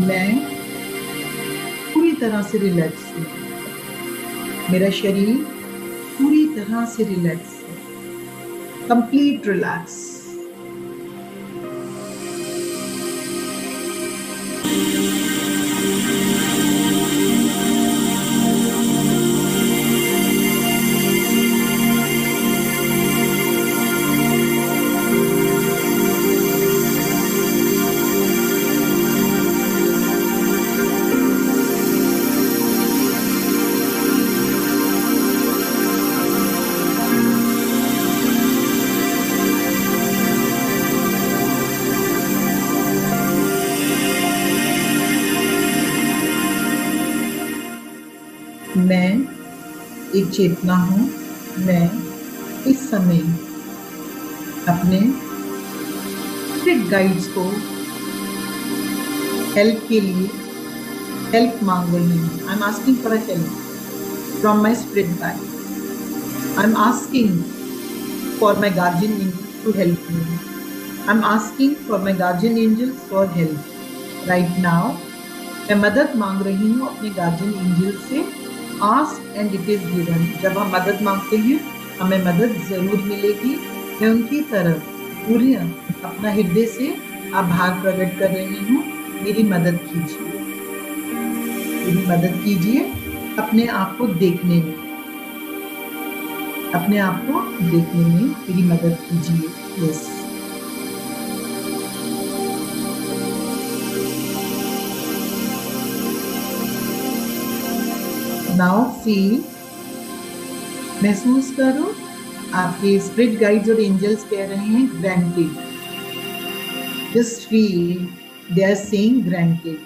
मैं पूरी तरह से रिलैक्स हूँ। मेरा शरीर पूरी तरह से रिलैक्स है, कंप्लीट रिलैक्स। मैं एक चेतना हूँ। मैं इस समय अपने स्पिरिट गाइड्स को हेल्प के लिए हेल्प मांग रही हूँ। I am asking for help from my spirit guide. I am asking for my guardian angels to help me. I am asking for my guardian angels for help right now. मैं मदद मांग रही हूँ अपने guardian angel से। Ask and it is given. जब हम मदद मांगते हैं हमें मदद जरूर मिलेगी। मैं उनकी तरफ पूरी अपना हृदय से आभार प्रकट कर रही हूँ। मेरी मदद कीजिए, मेरी मदद कीजिए अपने आप को देखने में, अपने आप को देखने में मेरी मदद कीजिए। यस। नाउ फील, महसूस करो आपके स्पिरिट गाइड्स और एंजल्स कह रहे हैं granted. Just feel they are saying granted.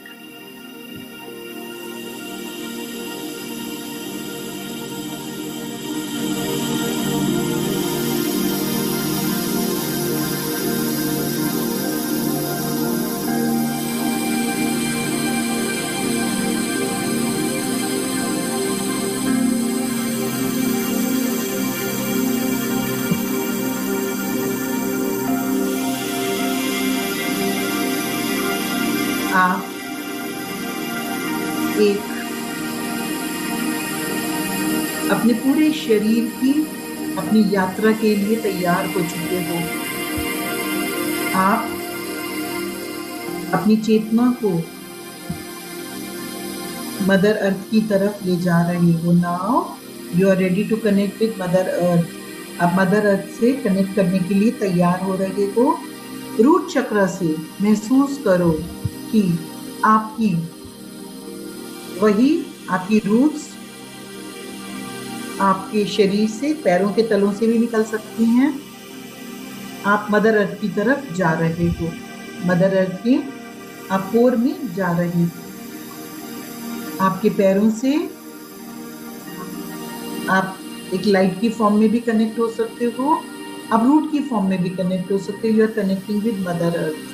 आप एक अपने पूरे शरीर की अपनी यात्रा के लिए तैयार हो चुके हो। आप अपनी चेतना को मदर अर्थ की तरफ ले जा रहे हो। Now you are ready to connect with mother earth. आप मदर अर्थ से कनेक्ट करने के लिए तैयार हो रहे हो। रूट चक्र से महसूस करो कि आपकी वही आपकी रूट्स आपके शरीर से, पैरों के तलों से भी निकल सकती हैं। आप मदर अर्थ की तरफ जा रहे हो। मदर अर्थ के आप कोर में जा रहे हो। आपके पैरों से आप एक लाइट की फॉर्म में भी कनेक्ट हो सकते हो, आप रूट की फॉर्म में भी कनेक्ट हो सकते हो। You are connecting with mother earth.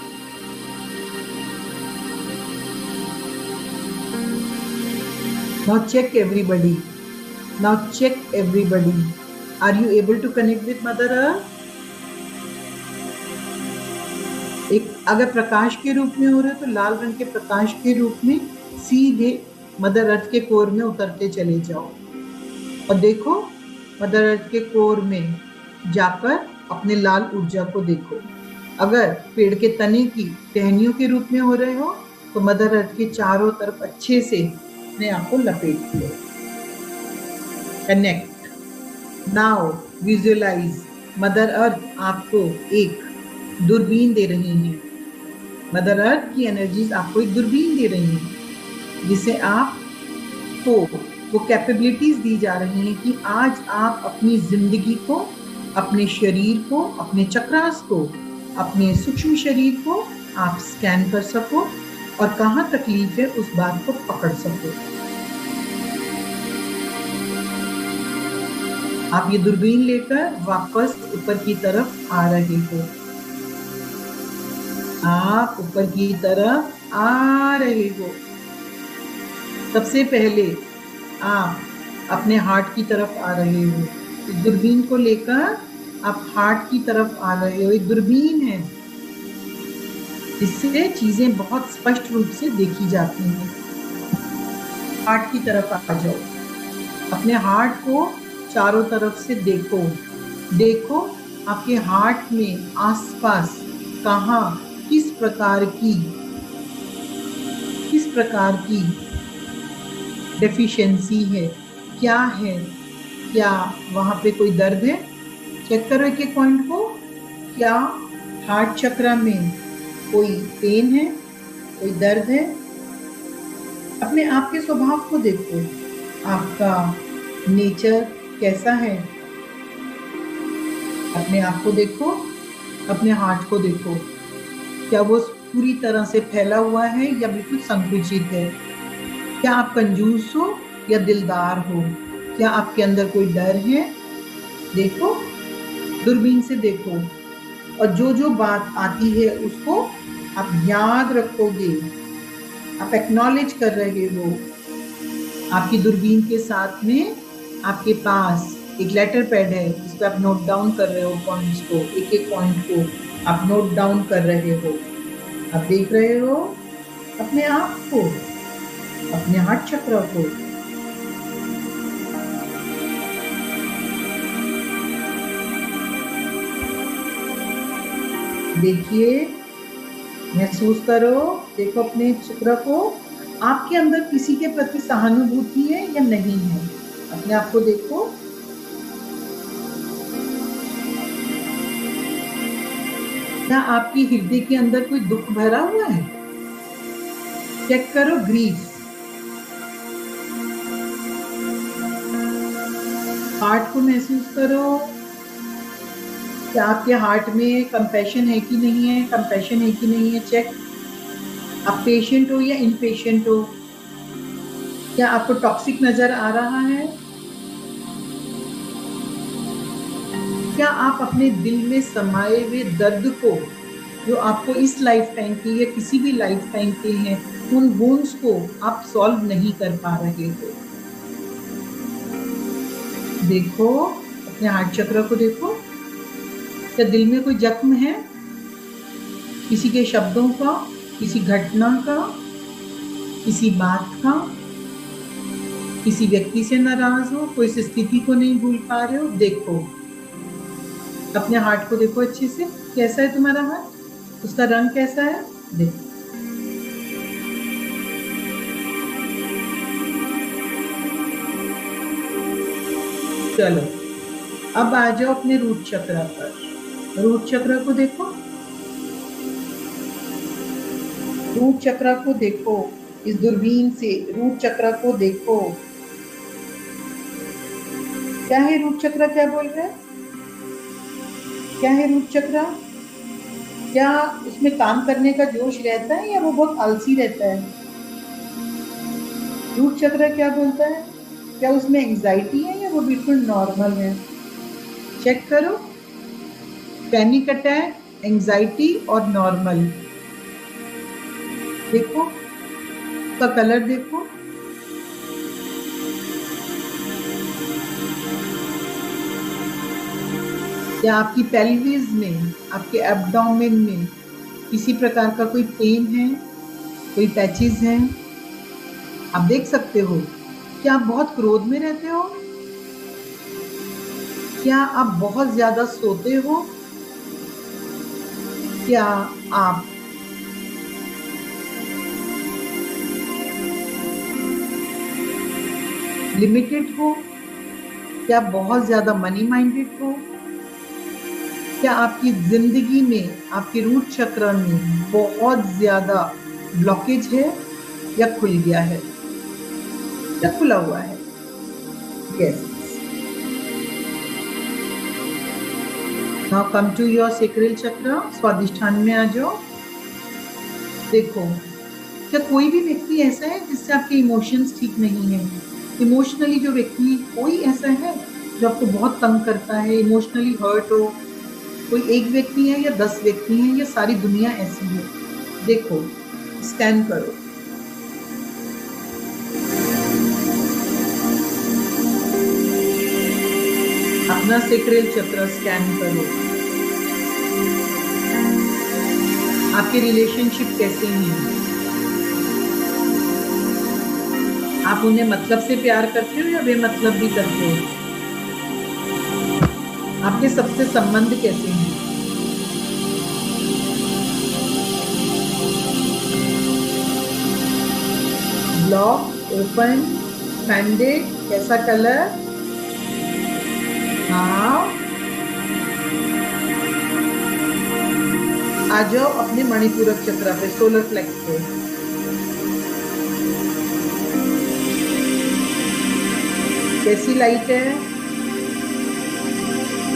Now check everybody. Now check everybody. Are you able to connect with Mother Earth? एक अगर प्रकाश के रूप में हो रहे हो तो लाल रंग के प्रकाश के रूप में सीधे मदर अर्थ के कोर में उतरते चले जाओ और देखो मदर अर्थ के कोर में जाकर अपने लाल ऊर्जा को देखो। अगर पेड़ के तने की टहनियों के रूप में हो रहे हो तो मदर अर्थ के चारों तरफ अच्छे से अपने आप को लपेट लो। Connect. Now visualize mother earth आपको एक दूरबीन दे रही है। मदर अर्थ की एनर्जीज आपको एक दूरबीन दे रही है जिसे आपको वो कैपेबिलिटीज दी जा रही हैं कि आज आप अपनी जिंदगी को, अपने शरीर को, अपने चक्रास को, अपने सूक्ष्म शरीर को आप स्कैन कर सको और कहाँ तकलीफ है उस बात को पकड़ सको। आप ये दूरबीन लेकर वापस ऊपर की तरफ आ रहे हो। आप ऊपर की तरफ आ रहे हो। सबसे पहले आप अपने हार्ट की तरफ आ रहे हो। इस दूरबीन को लेकर आप हार्ट की तरफ आ रहे हो। एक दूरबीन है इससे चीजें बहुत स्पष्ट रूप से देखी जाती हैं। हार्ट की तरफ आ जाओ, अपने हार्ट को चारों तरफ से देखो। देखो आपके हार्ट में आसपास कहाँ किस प्रकार की डेफिशिएंसी है, क्या है, क्या वहां पे कोई दर्द है। चेक करो एक एक पॉइंट को। क्या हार्ट चक्र में कोई पेन है, कोई दर्द है। अपने आप के स्वभाव को देखो, आपका नेचर कैसा है। अपने आप को देखो, अपने हार्ट को देखो, क्या वो पूरी तरह से फैला हुआ है या बिल्कुल संकुचित है। क्या आप कंजूस हो या दिलदार हो। क्या आपके अंदर कोई डर है। देखो, दूरबीन से देखो, और जो जो बात आती है उसको आप याद रखोगे, आप एक्नॉलेज कर रहे हो। आपकी दूरबीन के साथ में आपके पास एक लेटर पैड है, जिस पर आप नोट डाउन कर रहे हो पॉइंट्स को, एक एक पॉइंट को आप नोट डाउन कर रहे हो। आप देख रहे हो अपने आप को, अपने हार्ट चक्र को। देखिए, महसूस करो, देखो अपने चक्र को। आपके अंदर किसी के प्रति सहानुभूति है या नहीं है। अपने आप को देखो। क्या आपकी हृदय के अंदर कोई दुख भरा हुआ है। चेक करो ग्रीफ। हार्ट को महसूस करो। क्या आपके हार्ट में कंपैशन है कि नहीं है, कंपैशन है कि नहीं है। चेक। आप पेशेंट हो या इनपेशेंट हो। क्या आपको टॉक्सिक नजर आ रहा है। क्या आप अपने दिल में समाये हुए दर्द को, जो आपको इस लाइफ टाइम के या किसी भी लाइफ टाइम के हैं, उन वुंड्स को आप सॉल्व नहीं कर पा रहे हो। देखो, अपने हार्ट चक्र को देखो। क्या दिल में कोई जख्म है, किसी के शब्दों का, किसी घटना का, किसी बात का, किसी व्यक्ति से नाराज हो, कोई स्थिति को नहीं भूल पा रहे हो। देखो, अपने हार्ट को देखो अच्छे से। कैसा है तुम्हारा हार्ट, उसका रंग कैसा है। देखो, चलो अब आ जाओ अपने रूट चक्र पर। रूट चक्र को देखो, रूट चक्र को देखो इस दूरबीन से। रूट चक्र को देखो, क्या है रूट चक्र, क्या बोल रहे हैं। क्या है रूट चक्र। क्या उसमें काम करने का जोश रहता है या वो बहुत आलसी रहता है। रूट चक्र क्या बोलता है, क्या उसमें एंजाइटी है या वो बिल्कुल नॉर्मल है। चेक करो, पैनिक अटैक, एंजाइटी और नॉर्मल। देखो उसका कलर देखो। क्या आपकी पेल्विस में, आपके एब्डोमेन में किसी प्रकार का कोई पेन है, कोई पैचेस हैं। आप देख सकते हो। क्या आप बहुत क्रोध में रहते हो। क्या आप बहुत ज्यादा सोते हो। क्या आप लिमिटेड हो। क्या आप बहुत ज्यादा मनी माइंडेड हो। क्या आपकी जिंदगी में, आपके रूट चक्र में बहुत ज्यादा ब्लॉकेज है या खुल गया है या खुला हुआ है। Yes, now come to your sacral chakra. स्वादिष्ठान में आ जाओ। देखो, क्या कोई भी व्यक्ति ऐसा है जिससे आपके इमोशंस ठीक नहीं है। इमोशनली जो व्यक्ति, कोई ऐसा है जो आपको बहुत तंग करता है, इमोशनली हर्ट हो। कोई एक व्यक्ति है या 10 व्यक्ति हैं या सारी दुनिया ऐसी है। देखो, स्कैन करो। अपना सेक्रल चक्र स्कैन करो। आपके रिलेशनशिप कैसे हैं? आप उन्हें मतलब से प्यार करते हो या बेमतलब भी करते हो? आपके सबसे संबंध कैसे हैं? ब्लॉक, ओपन, एक्सपेंडेड, कैसा कलर? हाँ, आ जाओ अपने मणिपूरक चक्र पे, सोलर फ्लेक्स पे। कैसी लाइट है?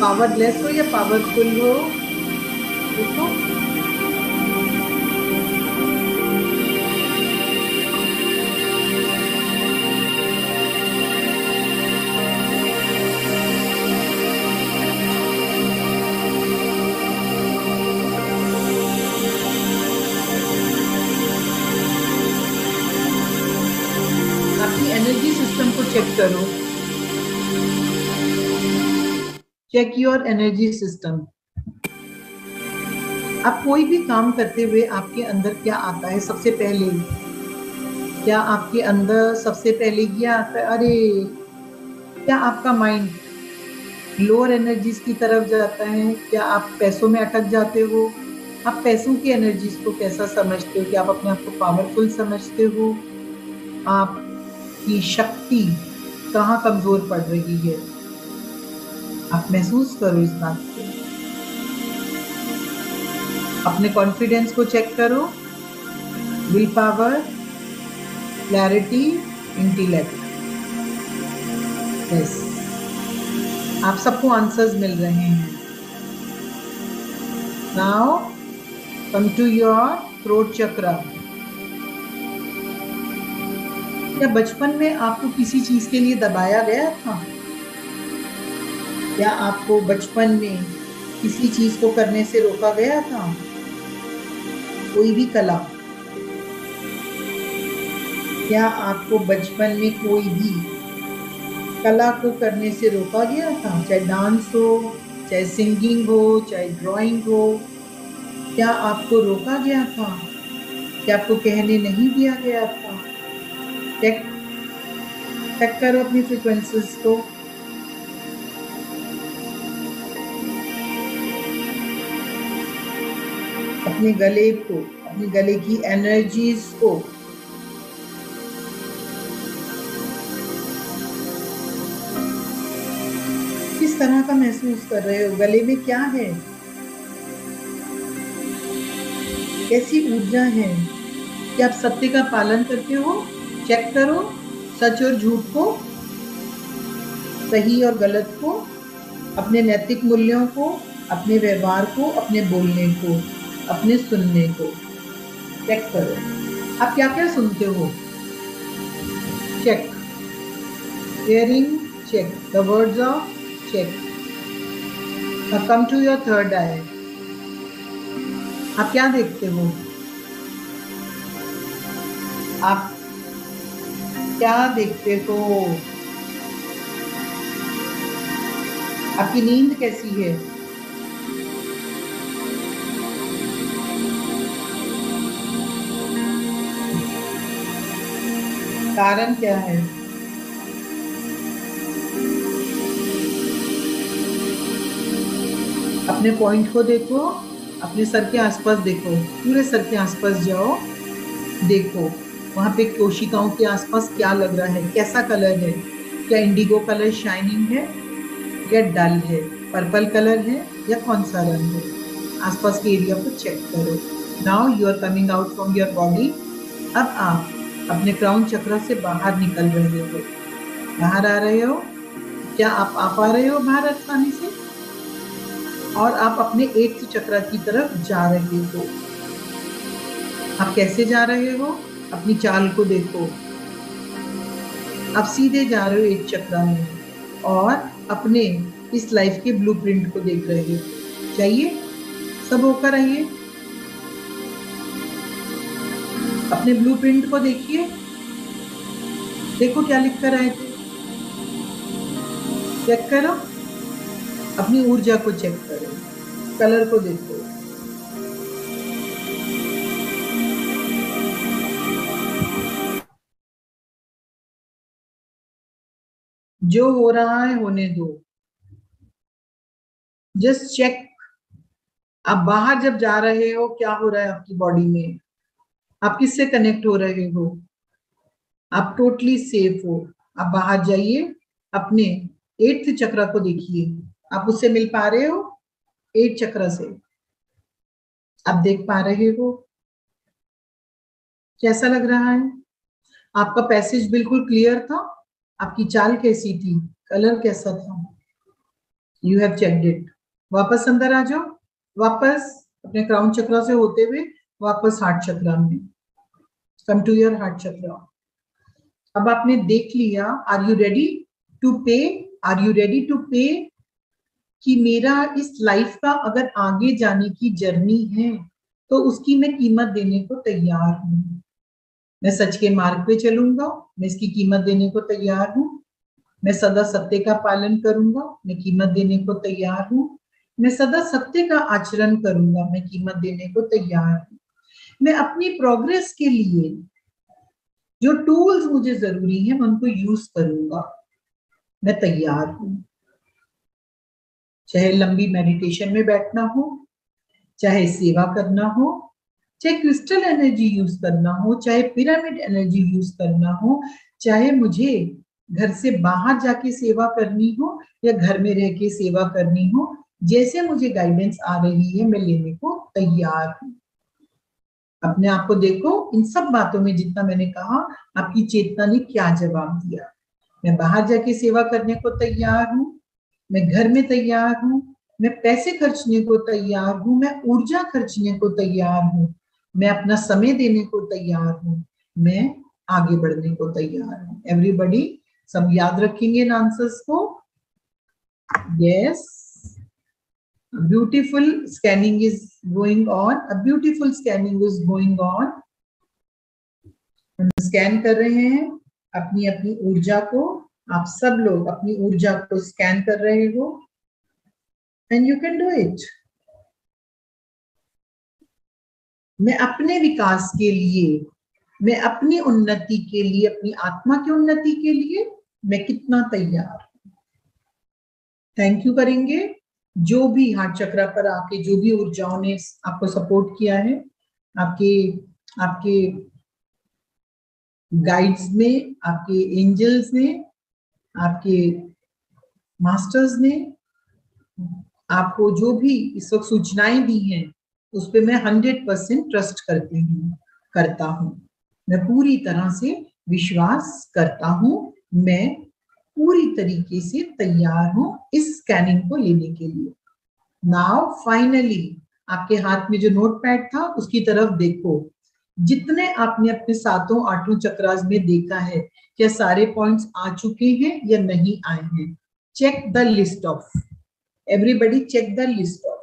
पावरलेस हो या पावरफुल हो? देखो, आपकी एनर्जी सिस्टम को चेक करो। Check your energy system. आप कोई भी काम करते हुए आपके अंदर क्या आता है सबसे पहले? क्या आपके अंदर सबसे पहले क्या आता है? अरे, क्या आपका माइंड लोअर एनर्जीज की तरफ जाता है? क्या आप पैसों में अटक जाते हो? आप पैसों की एनर्जीज को कैसा समझते हो? क्या आप अपने आप को पावरफुल समझते हो? आपकी शक्ति कहाँ कमजोर पड़ रही है? आप महसूस करो इस बात को। अपने कॉन्फिडेंस को चेक करो। Will power, clarity, intellect. Yes, आप सबको आंसर्स मिल रहे हैं। Now come to your throat chakra. क्या बचपन में आपको किसी चीज के लिए दबाया गया था? क्या आपको बचपन में किसी चीज को करने से रोका गया था? कोई भी कला? क्या आपको बचपन में कोई भी कला को करने से रोका गया था? चाहे डांस हो, चाहे सिंगिंग हो, चाहे ड्राइंग हो, क्या आपको रोका गया था? क्या आपको कहने नहीं दिया गया था? चेक चेक करो अपनी फ्रीक्वेंसीज को। अपने गले को, अपने गले की एनर्जीज को किस तरह का महसूस कर रहे हो? गले में क्या है? कैसी ऊर्जा है? क्या आप सत्य का पालन करते हो? चेक करो सच और झूठ को, सही और गलत को, अपने नैतिक मूल्यों को, अपने व्यवहार को, अपने बोलने को, अपने सुनने को। चेक करो आप क्या क्या सुनते हो। Check hearing, check the words of check. Now come to your third eye. आप क्या देखते हो? आप क्या देखते हो? आपकी नींद कैसी है? कारण क्या है? अपने पॉइंट को देखो, अपने सर के आसपास देखो, पूरे सर के आसपास जाओ, देखो वहां पे कोशिकाओं के आसपास क्या लग रहा है, कैसा कलर है? क्या इंडिगो कलर शाइनिंग है या डल है? पर्पल कलर है या कौन सा रंग है? आसपास के एरिया को चेक करो। Now you are coming out from your body. अब आप अपने क्राउन चक्र से बाहर निकल रहे हो, बाहर आ रहे हो। क्या आप आ पा रहे हो बाहर आसानी से? और आप अपने 8th चक्र की तरफ जा रहे हो। आप कैसे जा रहे हो? अपनी चाल को देखो। आप सीधे जा रहे हो 8th चक्र में और अपने इस लाइफ के ब्लूप्रिंट को देख रहे हो। चाहिए सब होकर आइए, अपने ब्लूप्रिंट को देखिए। देखो क्या लिख कर आए थे, चेक करो। अपनी ऊर्जा को चेक करो, कलर को देखो। जो हो रहा है होने दो, जस्ट चेक। आप बाहर जब जा रहे हो क्या हो रहा है आपकी बॉडी में, आप किससे कनेक्ट हो रहे हो, आप टोटली सेफ हो। आप बाहर जाइए, अपने 8th चक्र को देखिए, आप उससे मिल पा रहे हो, 8 चक्र से आप देख पा रहे हो, कैसा लग रहा है? आपका पैसेज बिल्कुल क्लियर था? आपकी चाल कैसी थी, कलर कैसा था? You have checked it. वापस अंदर आ जाओ, वापस अपने क्राउन चक्र से होते हुए वापस हार्ट चक्र में, कम टू योर हार्ट चक्र। अब आपने देख लिया, आर यू रेडी टू पे? आर यू रेडी टू पे कि मेरा इस लाइफ का अगर आगे जाने की जर्नी है तो उसकी मैं कीमत देने को तैयार हूं। मैं सच के मार्ग पे चलूंगा, मैं इसकी कीमत देने को तैयार हूं। मैं सदा सत्य का पालन करूंगा, मैं कीमत देने को तैयार हूं। मैं सदा सत्य का आचरण करूंगा, मैं कीमत देने को तैयार हूं। मैं अपनी प्रोग्रेस के लिए जो टूल्स मुझे जरूरी है मैं उनको यूज करूंगा, मैं तैयार हूं। चाहे लंबी मेडिटेशन में बैठना हो, चाहे सेवा करना हो, चाहे क्रिस्टल एनर्जी यूज करना हो, चाहे पिरामिड एनर्जी यूज करना हो, चाहे मुझे घर से बाहर जाके सेवा करनी हो या घर में रह के सेवा करनी हो, जैसे मुझे गाइडेंस आ रही है मैं लेने को तैयार हूं। अपने आप को देखो, इन सब बातों में जितना मैंने कहा आपकी चेतना ने क्या जवाब दिया। मैं बाहर जाके सेवा करने को तैयार हूँ, मैं घर में तैयार हूँ, मैं पैसे खर्चने को तैयार हूँ, मैं ऊर्जा खर्चने को तैयार हूँ, मैं अपना समय देने को तैयार हूँ, मैं आगे बढ़ने को तैयार हूँ। एवरीबॉडी सब याद रखेंगे इन आंसर्स को? Yes. Beautiful scanning is going on, a beautiful scanning is going on. हम स्कैन कर रहे हैं अपनी अपनी ऊर्जा को। आप सब लोग अपनी ऊर्जा को स्कैन कर रहे हो, and you can do it. मैं अपने विकास के लिए, मैं अपनी उन्नति के लिए, अपनी आत्मा की उन्नति के लिए मैं कितना तैयार हूं। थैंक यू करेंगे जो भी हार्ट चक्र पर आके जो भी ऊर्जाओं ने आपको सपोर्ट किया है, आपके आपके गाइड्स में, आपके एंजल्स ने, आपके मास्टर्स ने आपको जो भी इस वक्त सूचनाएं दी हैं उस पर मैं 100% ट्रस्ट करता हूँ। मैं पूरी तरह से विश्वास करता हूँ। मैं पूरी तरीके से तैयार हूँ इस स्कैनिंग को लेने के लिए। नाउ फाइनली आपके हाथ में जो नोटपैड था उसकी तरफ देखो। जितने आपने अपने 7-8 चक्रास में देखा है, क्या सारे पॉइंट्स आ चुके हैं या नहीं आए हैं? Check the list of, everybody check the list of.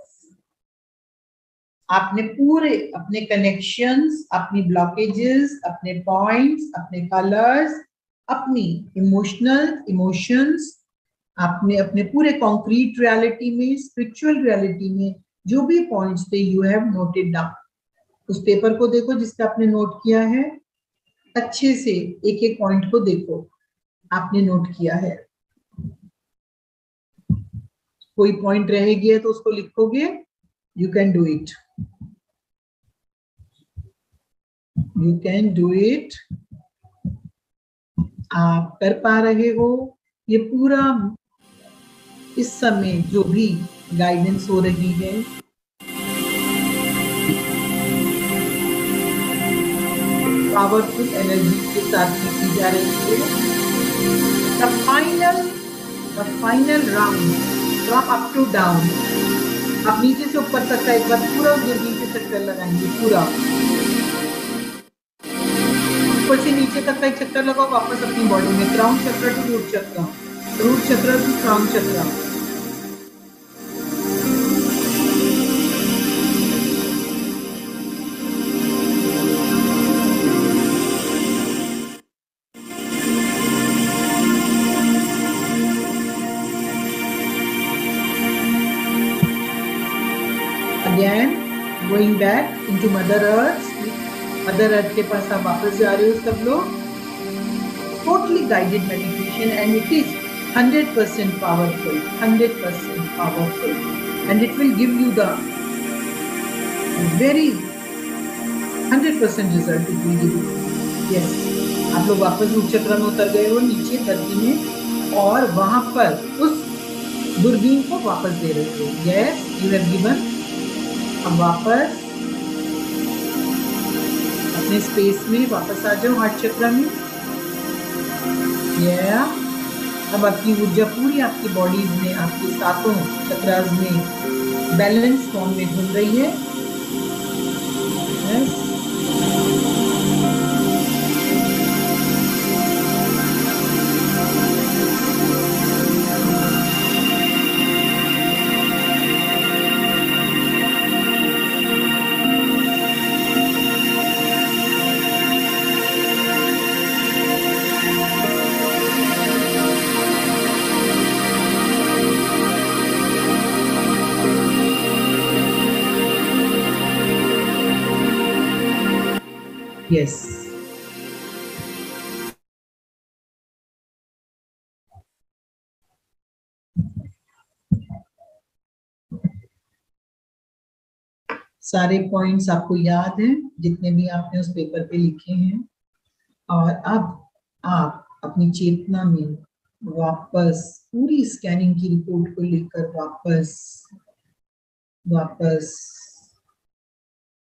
आपने पूरे अपने कनेक्शंस, अपनी ब्लॉकेजेस, अपने पॉइंट्स, अपने कलर्स, अपनी इमोशंस, आपने अपने पूरे कॉन्क्रीट रियलिटी में, स्पिरिचुअल रियलिटी में जो भी पॉइंट्स थे यू हैव नोटेड डाउन। उस पेपर को देखो जिसका आपने नोट किया है, अच्छे से एक एक पॉइंट को देखो, आपने नोट किया है। कोई पॉइंट रह गया तो उसको लिखोगे, you can do it, you can do it. आप कर पा रहे हो। ये पूरा इस समय जो भी गाइडेंस हो रही है, पावरफुल एनर्जी के साथ की जा रही है। The final round from up to down. आप नीचे से ऊपर तक का एक बार पूरा गर्मी से चक्कर लगाएंगे, पूरा ऊपर से नीचे तक का एक चक्कर लगाओ वापस अपनी बॉडी में। क्राउन चक्र टू रूट चक्र, रूट चक्र टू क्राउन चक्र। Again, going back into Mother Earth. Mother earth के पास आप वापस जा रहे हो सब लोग। Totally guided meditation and it is 100% powerful, 100% powerful, and it will give you the very 100% result. It will give you. Yes, आप लोग वापस रूट चक्र में उतर गए हो नीचे धरती में, और वहां पर उस दूरबीन को वापस दे रहे हो. Yes, you have given. अब वापस अपने स्पेस में वापस आ जाओ, हार्ट चक्र में. अब आपकी ऊर्जा पूरी आपकी बॉडीज में, आपके सातों चक्रास में बैलेंस फॉर्म में घूम रही है. yes. Yes. सारे पॉइंट्स आपको याद हैं जितने भी आपने उस पेपर पे लिखे हैं, और अब आप अपनी चेतना में वापस पूरी स्कैनिंग की रिपोर्ट को लेकर वापस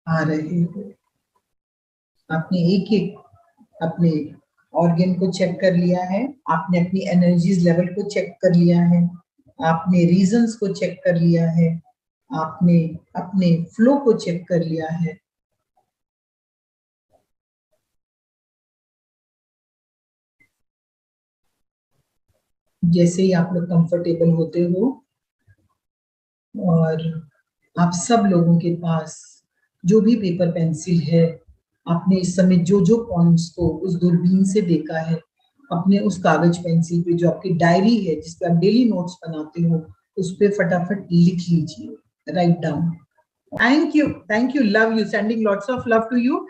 आ रहे हो. आपने एक एक अपने ऑर्गन को चेक कर लिया है, आपने अपनी एनर्जीज लेवल को चेक कर लिया है, आपने रीजंस को चेक कर लिया है, आपने अपने फ्लो को चेक कर लिया है. जैसे ही आप लोग कंफर्टेबल होते हो, और आप सब लोगों के पास जो भी पेपर पेंसिल है, आपने इस समय जो जो पॉइंट्स को उस दूरबीन से देखा है, अपने उस कागज पेंसिल पे जो आपकी डायरी है जिस पे आप डेली नोट्स बनाते हो, उस पे फटाफट लिख लीजिए, write down. Thank you, love you, sending lots of love to you.